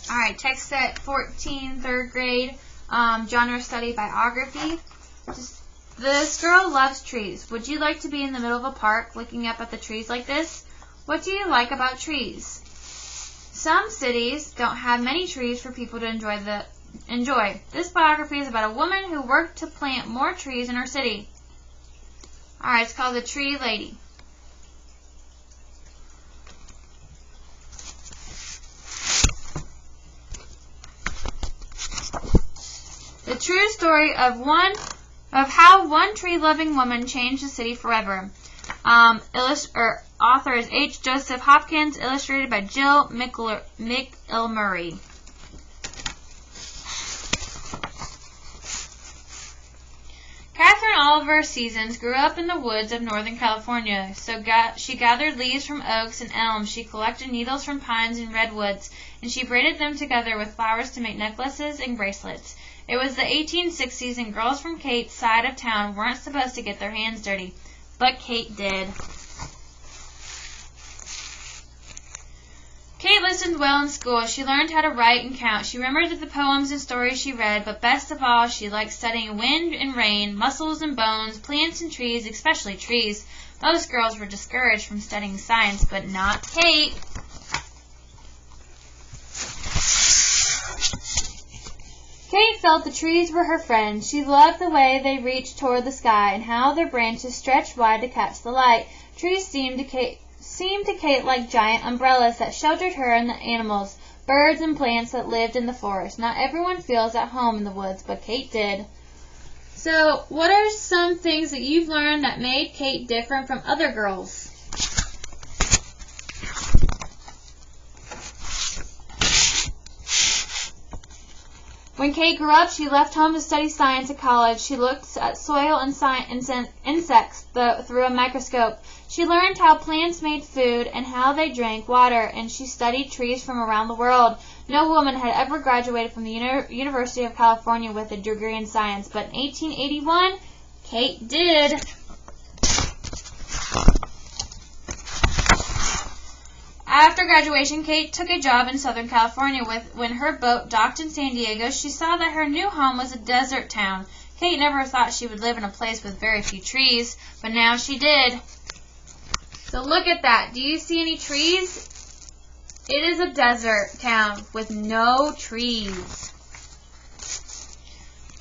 All right, text set 14, third grade, genre study biography. This girl loves trees. Would you like to be in the middle of a park looking up at the trees like this? What do you like about trees? Some cities don't have many trees for people to enjoy. This biography is about a woman who worked to plant more trees in her city. All right, it's called The Tree Lady. The true story of how one tree-loving woman changed the city forever. Author is H. Joseph Hopkins, illustrated by Jill McIlmurray. Catherine Oliver Seasons grew up in the woods of Northern California, so she gathered leaves from oaks and elms, she collected needles from pines and redwoods, and she braided them together with flowers to make necklaces and bracelets. It was the 1860s, and girls from Kate's side of town weren't supposed to get their hands dirty, but Kate did. Kate listened well in school. She learned how to write and count. She remembered the poems and stories she read, but best of all, she liked studying wind and rain, muscles and bones, plants and trees, especially trees. Most girls were discouraged from studying science, but not Kate. Kate felt the trees were her friends. She loved the way they reached toward the sky and how their branches stretched wide to catch the light. Trees seemed to Kate like giant umbrellas that sheltered her and the animals, birds and plants that lived in the forest. Not everyone feels at home in the woods, but Kate did. So, what are some things that you've learned that made Kate different from other girls? When Kate grew up, she left home to study science at college. She looked at soil and insects through a microscope. She learned how plants made food and how they drank water, and she studied trees from around the world. No woman had ever graduated from the University of California with a degree in science, but in 1881, Kate did. After graduation, Kate took a job in Southern California. When her boat docked in San Diego, she saw that her new home was a desert town. Kate never thought she would live in a place with very few trees, but now she did. So look at that. Do you see any trees? It is a desert town with no trees.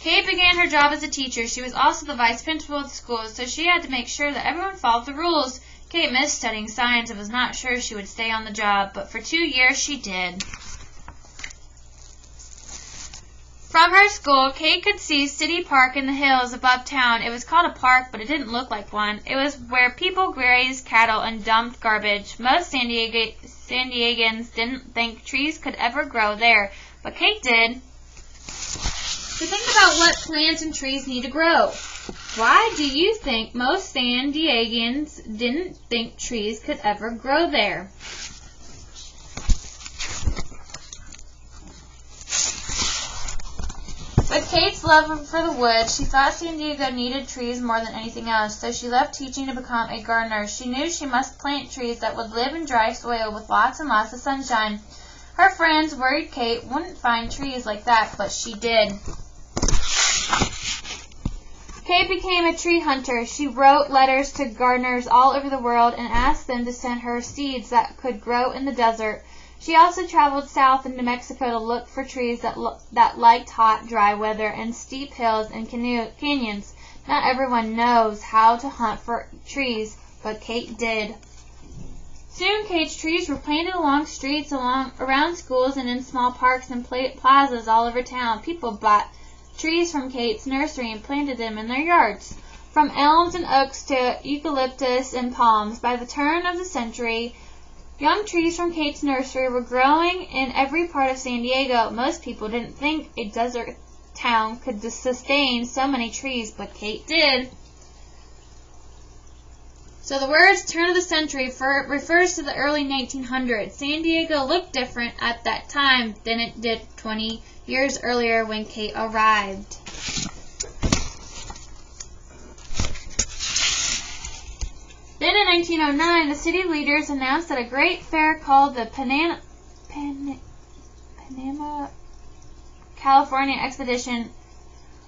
Kate began her job as a teacher. She was also the vice principal of the school, so she had to make sure that everyone followed the rules. Kate missed studying science and was not sure she would stay on the job, but for 2 years she did. From her school, Kate could see City Park in the hills above town. It was called a park, but it didn't look like one. It was where people grazed cattle and dumped garbage. Most San Diegans didn't think trees could ever grow there, but Kate did. So think about what plants and trees need to grow. Why do you think most San Diegans didn't think trees could ever grow there? With Kate's love for the woods, she thought San Diego needed trees more than anything else, so she left teaching to become a gardener. She knew she must plant trees that would live in dry soil with lots and lots of sunshine. Her friends worried Kate wouldn't find trees like that, but she did. Kate became a tree hunter. She wrote letters to gardeners all over the world and asked them to send her seeds that could grow in the desert. She also traveled south into Mexico to look for trees that liked hot, dry weather and steep hills and canyons. Not everyone knows how to hunt for trees, but Kate did. Soon Kate's trees were planted along streets, around schools, and in small parks and plazas all over town. People bought trees from Kate's nursery and planted them in their yards. From elms and oaks to eucalyptus and palms. By the turn of the century, young trees from Kate's nursery were growing in every part of San Diego. Most people didn't think a desert town could sustain so many trees, but Kate did. So the words turn of the century refers to the early 1900s. San Diego looked different at that time than it did 20 years earlier when Kate arrived. Then in 1909, the city leaders announced that a great fair called the Panama California expedition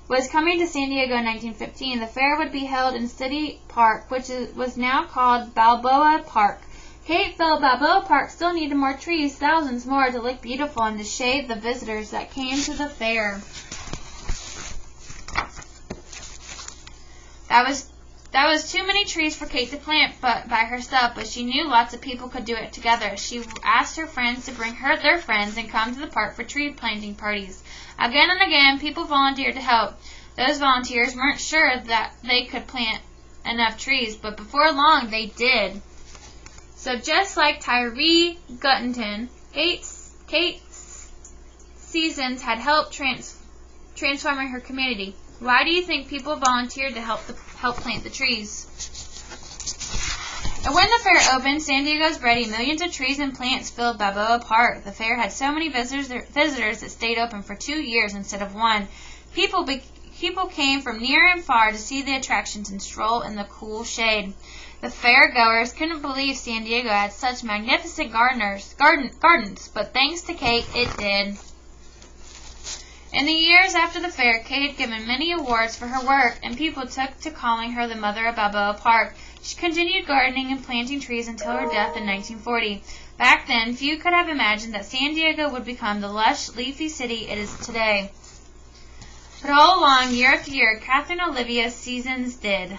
was coming to San Diego in 1915. The fair would be held in City Park, which was now called Balboa Park. Kate felt Balboa Park still needed more trees, thousands more, to look beautiful and to shade the visitors that came to the fair. That was too many trees for Kate to plant by herself, but she knew lots of people could do it together. She asked her friends to bring their friends and come to the park for tree planting parties. Again and again, people volunteered to help. Those volunteers weren't sure that they could plant enough trees, but before long they did. So just like Tyree Guttenton, Kate's seasons had helped transforming her community. Why do you think people volunteered to help plant the trees? And when the fair opened, San Diego's ready. Millions of trees and plants filled Balboa Park. The fair had so many visitors that stayed open for 2 years instead of 1. People came from near and far to see the attractions and stroll in the cool shade. The fair-goers couldn't believe San Diego had such magnificent gardens, but thanks to Kate, it did. In the years after the fair, Kate had given many awards for her work, and people took to calling her the mother of Balboa Park. She continued gardening and planting trees until her death in 1940. Back then, few could have imagined that San Diego would become the lush, leafy city it is today. But all along, year after year, Catherine Olivia's seasons did.